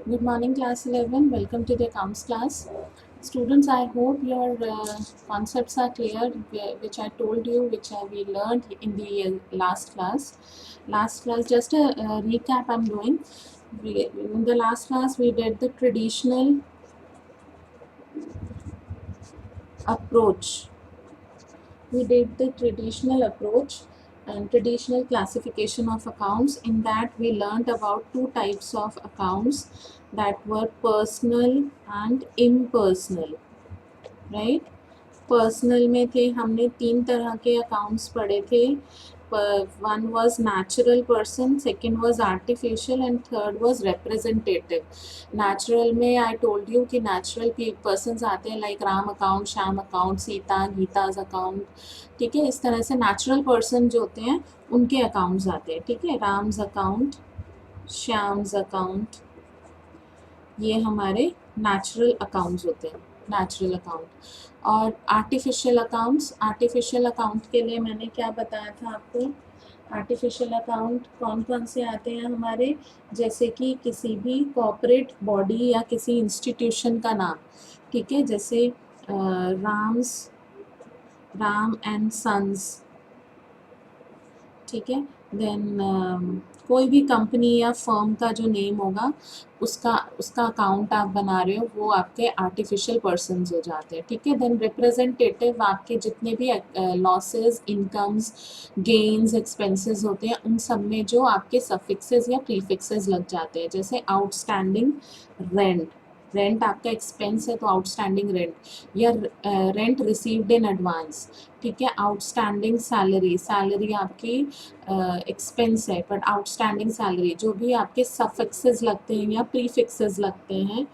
Good morning, class 11. Welcome to the accounts class. Students, I hope your concepts are clear, which I told you, we learned in the last class. Last class, just a recap I'm doing. In the last class, we did the traditional approach. We did the traditional approach and traditional classification of accounts. In that, we learned about two types of accounts that were personal and impersonal, right. Personal में थे, हमने तीन तरह के accounts पढ़े थे। One was natural person, second was artificial and third was representative. Natural में I told you कि नेचुरल पर्सन्स आते हैं like Ram account, Shyam account, Sita Geeta's account. ठीक है, इस तरह से नेचुरल पर्सन जो होते हैं उनके अकाउंट्स आते हैं। ठीक है, राम्स अकाउंट, श्याम्स अकाउंट, ये हमारे नेचुरल अकाउंट्स होते हैं, नेचुरल अकाउंट। और आर्टिफिशियल अकाउंट के लिए मैंने क्या बताया था आपको? आर्टिफिशियल अकाउंट कौन कौन से आते हैं हमारे? जैसे कि किसी भी कॉर्पोरेट बॉडी या किसी इंस्टीट्यूशन का नाम। ठीक है, जैसे राम एंड सन्स। ठीक है, देन कोई भी कंपनी या फर्म का जो नेम होगा उसका अकाउंट आप बना रहे हो, वो आपके आर्टिफिशियल पर्सन्स हो जाते हैं। ठीक है, देन रिप्रेजेंटेटिव आपके जितने भी लॉसेस, इनकम्स, गेन्स, एक्सपेंसेस होते हैं उन सब में जो आपके सफिक्सेस या प्रीफिक्सेस लग जाते हैं। जैसे आउटस्टैंडिंग रेंट, रेंट आपका एक्सपेंस है तो आउटस्टैंडिंग रेंट, या रेंट रिसीव्ड इन एडवांस। ठीक है, आउटस्टैंडिंग सैलरी, सैलरी आपकी एक्सपेंस है बट आउटस्टैंडिंग सैलरी, जो भी आपके सफिक्सेस लगते हैं या प्रीफिक्सेस लगते हैं,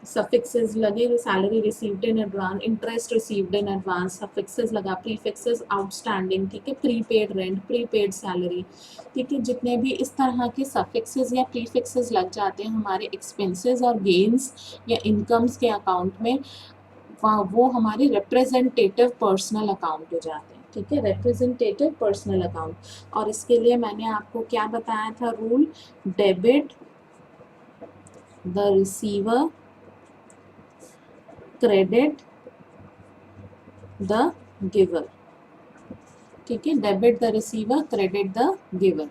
सफिक्सेस लगे, salary received in advance, interest received in advance, suffixes लगा, प्रीफिक्सेस आउटस्टैंडिंग। ठीक है, प्रीपेड रेंट, प्रीपेड सैलरी। ठीक है, जितने भी इस तरह के सफिक्सेस या प्रीफिक्सेस लग जाते हैं हमारे एक्सपेंसेस और गेन्स या इनकम्स के अकाउंट में, वो हमारे रिप्रेजेंटेटिव पर्सनल अकाउंट हो जाते हैं। ठीक है, रिप्रेजेंटेटिव पर्सनल अकाउंट। और इसके लिए मैंने आपको क्या बताया था rule? Debit the receiver, credit the giver. ठीक है, debit the receiver, credit the giver.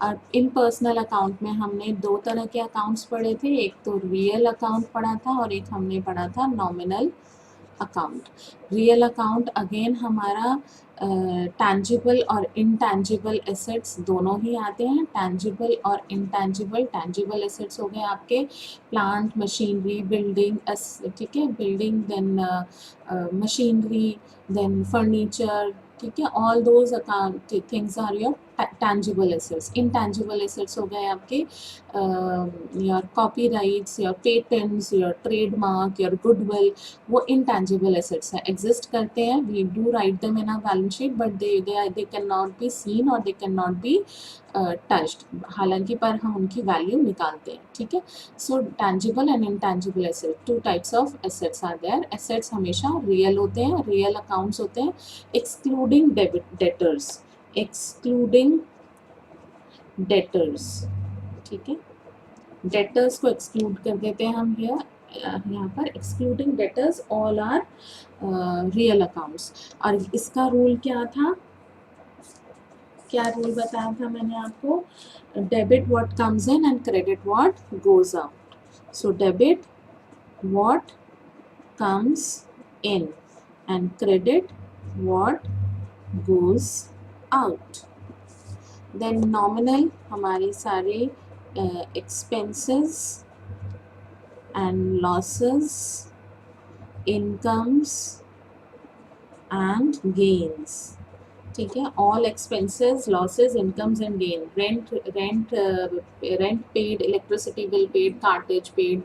और इन पर्सनल अकाउंट में हमने दो तरह के अकाउंट्स पढ़े थे, एक तो रियल अकाउंट पढ़ा था और एक हमने पढ़ा था nominal account. Real account again हमारा टैंजिबल और इनटैंजिबल एसेट्स दोनों ही आते हैं। टैंजिबल और इनटैंजिबल, टैंजिबल एसेट्स हो गए आपके प्लांट, मशीनरी, बिल्डिंग। ठीक है, building, then machinery, then furniture. ठीक है, all those account things are your tangible assets. Intangible assets हो गए आपके your copyrights, your patents, your trademark, your goodwill. वो इनटैंजिबल एसेट्स हैं, एग्जिस्ट करते हैं, we do write them in a balance sheet but they can not be seen or they can not be touched, हालांकि पर हम उनकी value निकालते हैं। ठीक है, so tangible and intangible asset, two types of assets are there. Assets हमेशा real होते हैं, रियल अकाउंट्स होते हैं, एक्सक्लूडिंग डेटर्स, एक्सक्लूडिंग डेटर्स। ठीक है, डेटर्स को एक्सक्लूड कर देते हैं हम यहाँ पर, excluding debtors all are real accounts. और इसका रूल क्या था? क्या रूल बताया था मैंने आपको? Debit what comes in and credit what goes out. So debit what comes in and credit what goes out. Then nominal हमारे सारे expenses and losses, incomes and gains। ठीक है, all expenses, losses, incomes and gain, rent paid, electricity bill paid, cartage paid.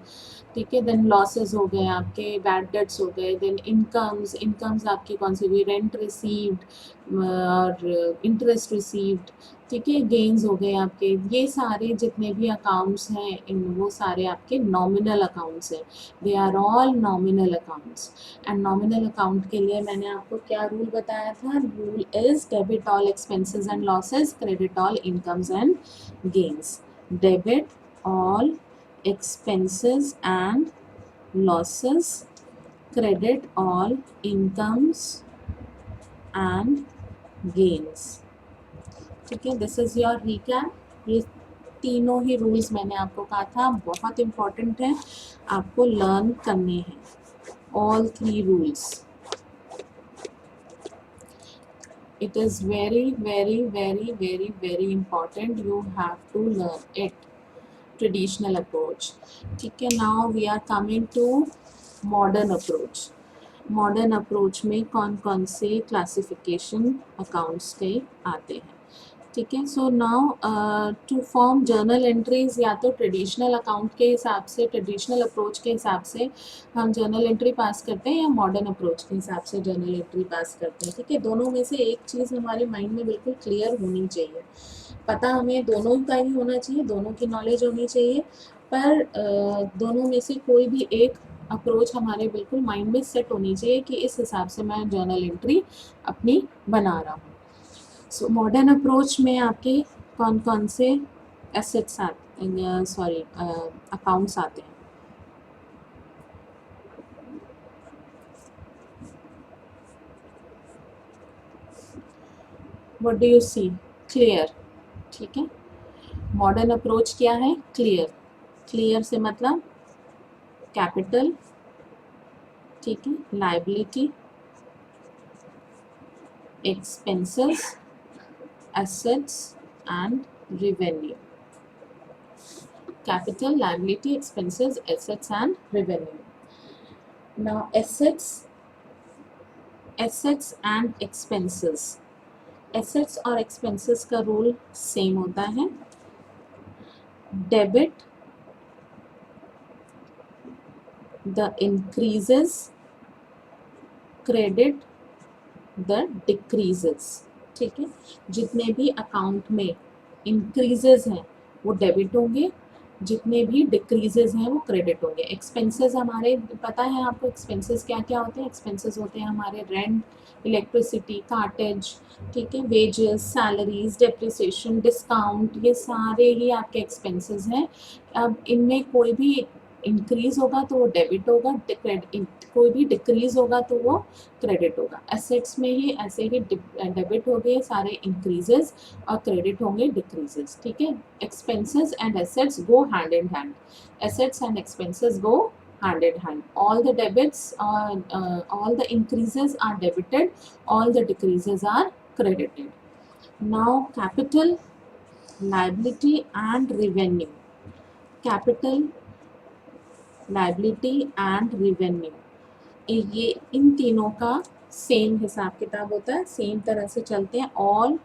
ठीक है, then losses हो गए आपके, bad debts हो गए। देन इनकम्स आपकी कौन सी हुई? रेंट रिसीव्ड और इंटरेस्ट रिसीव्ड। ठीक है, गेन्स हो गए आपके। ये सारे जितने भी अकाउंट्स हैं इन वो सारे आपके नॉमिनल अकाउंट्स हैं, they are all nominal accounts. And nominal account के लिए मैंने आपको क्या रूल बताया था? Rule is debit all expenses and losses, credit all incomes and gains. Debit all expenses and losses, credit all incomes and gains. ठीक है, this is your recap. ये तीनों ही रूल्स मैंने आपको कहा था बहुत इंपॉर्टेंट है, आपको लर्न करने हैं, all three rules. It is very very very very very important, you have to learn it, traditional approach। ठीक है, now we are coming to modern approach। Modern approach में कौन कौन से क्लासिफिकेशन अकाउंट्स के आते हैं। ठीक है, so now to form journal entries, या तो ट्रेडिशनल अकाउंट के हिसाब से, ट्रेडिशनल अप्रोच के हिसाब से हम जर्नल एंट्री पास करते हैं, या मॉडर्न अप्रोच के हिसाब से जर्नल एंट्री पास करते हैं। ठीक है, दोनों में से एक चीज़ हमारे माइंड में बिल्कुल क्लियर होनी चाहिए, पता हमें दोनों का ही होना चाहिए, दोनों की नॉलेज होनी चाहिए, पर दोनों में से कोई भी एक अप्रोच हमारे बिल्कुल माइंड में सेट होनी चाहिए कि इस हिसाब से मैं जर्नल एंट्री अपनी बना रहा हूँ। सो मॉडर्न अप्रोच में आपके कौन कौन से एसेट्स आते, अकाउंट्स आते हैं। What do you see? Clear. ठीक है, मॉडर्न अप्रोच क्या है? क्लियर। क्लियर से मतलब कैपिटल, ठीक है, liability, expenses, assets and revenue। Capital, liability, expenses, assets and revenue। Now assets and expenses, assets और expenses का रूल सेम होता है। Debit the increases, credit the decreases. ठीक है, जितने भी अकाउंट में इंक्रीजेस हैं वो डेबिट होंगे, जितने भी डिक्रीजेस हैं वो क्रेडिट होंगे। एक्सपेंसेस हमारे पता है आपको, एक्सपेंसेस क्या क्या होते हैं? एक्सपेंसेस होते हैं हमारे रेंट, इलेक्ट्रिसिटी, कार्टेज, ठीक है, वेजेस, सैलरीज, डेप्रिसिएशन, डिस्काउंट, ये सारे ही आपके एक्सपेंसेस हैं। अब इनमें कोई भी इंक्रीज होगा तो वो डेबिट होगा, कोई भी डिक्रीज होगा तो वो क्रेडिट होगा। एसेट्स में ही ऐसे ही डेबिट हो गए सारे इंक्रीजेस और क्रेडिट होंगे डिक्रीजेस। ठीक है, expenses and assets go hand in hand, assets and expenses go hand in hand, all the debits all the increases are debited, all the decreases are credited। now capital, liability and revenue। capital, liability and revenue, ये इन तीनों का same हिसाब किताब होता है, same तरह से चलते हैं। All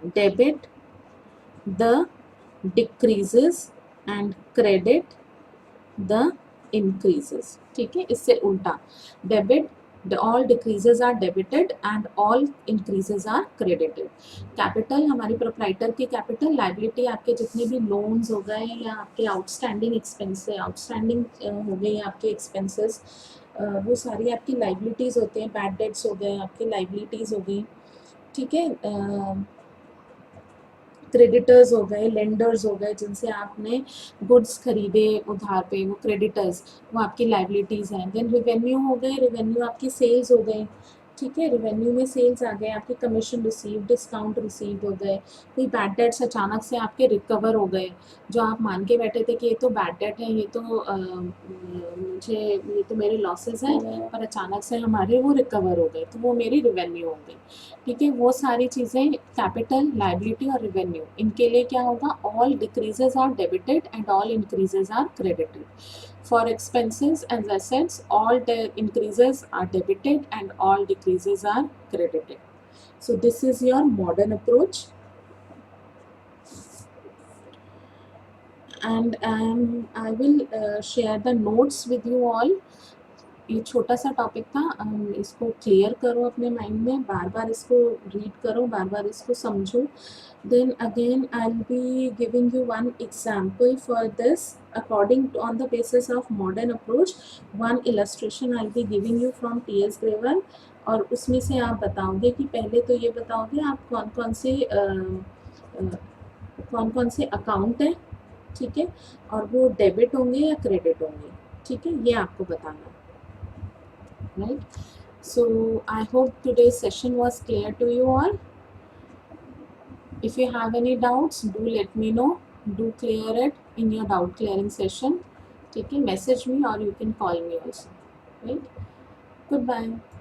debit the decreases and credit the increases. ठीक है, इससे उल्टा, debit all decreases are debited and all increases are credited। Capital हमारी प्रोप्राइटर की कैपिटल, लाइबिलिटी आपके जितने भी लोन्स हो गए या आपके आउटस्टैंडिंग एक्सपेंस, आउटस्टैंडिंग हो गए आपके एक्सपेंसेस, वो सारी आपकी लाइबिलिटीज़ होते हैं। बैड डेट्स हो गए आपकी लाइबिलिटीज़ हो गई। ठीक है, क्रेडिटर्स हो गए, लेंडर्स हो गए, जिनसे आपने गुड्स खरीदे उधार पे, वो क्रेडिटर्स, वो आपकी लाइबिलिटीज़ हैं। देन रिवेन्यू हो गए, रिवेन्यू आपकी सेल्स हो गए। ठीक है, रिवेन्यू में सेल्स आ गए, आपके कमीशन रिसीव, डिस्काउंट रिसीव हो गए। कोई बैड डेट्स अचानक से आपके रिकवर हो गए, जो आप मान के बैठे थे कि ये तो बैड डेट है, ये तो मुझे, ये तो मेरे लॉसेस हैं, पर अचानक से हमारे वो रिकवर हो गए, तो वो मेरी रिवेन्यू हो गई। ठीक है, वो सारी चीज़ें कैपिटल, लाइबिलिटी और रिवेन्यू, इनके लिए क्या होगा? All decreases are debited and all increases are credited. For expenses and assets, all increases are debited and all decreases are credited. So this is your modern approach, and I will share the notes with you all। ये छोटा सा topic था, इसको clear करो अपने mind में, बार बार इसको रीड करो, बार बार इसको समझो। Then again I will be giving you one example for this according to, on the basis of modern approach, one illustration I will be giving you from T S. Grewal. और उसमें से आप बताओगे कि पहले तो ये बताओगे आप कौन कौन से अकाउंट हैं ठीक है, और वो डेबिट होंगे या क्रेडिट होंगे, ठीक है, ये आपको बताना है, right. So I hope today session was clear to you all. If you have any doubts, do let me know. Do clear it in your doubt clearing session. ठीक है, message me or you can call me also. Right? Goodbye.